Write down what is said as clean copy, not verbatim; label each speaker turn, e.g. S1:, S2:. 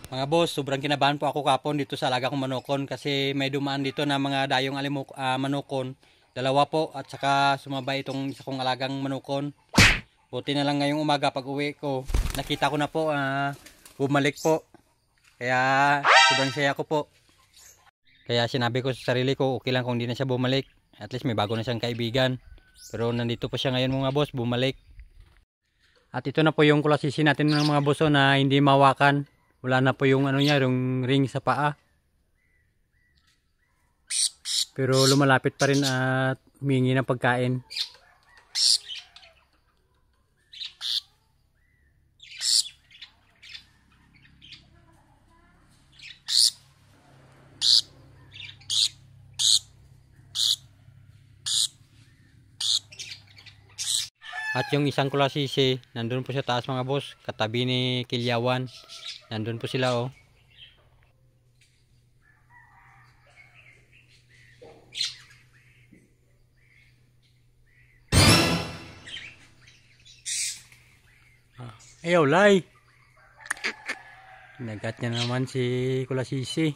S1: Mga boss, sobrang kinabahan po ako kapon dito sa alaga kong manukon kasi may dumaan dito na mga dayong manukon. Dalawa po at saka sumabay itong isa kong alagang manukon. Buti na lang ngayong umaga pag uwi ko, nakita ko na po bumalik po. Kaya sobrang saya ko po. Kaya sinabi ko sa sarili ko, okay lang kung hindi na siya bumalik. At least may bago na siyang kaibigan. Pero nandito po siya ngayon mga boss, bumalik. At ito na po yung kulasisi natin ng mga boss na hindi mawakan. Wala na po yung ano niya, yung ring sa paa. Pero lumalapit pa rin at humingi ng pagkain. At yung isang kulasisi, nandun po sa taas mga boss, katabi ni Kilyawan. Nandun po sila oh. Ayaw, lay! Nagat niya naman si kulasisi.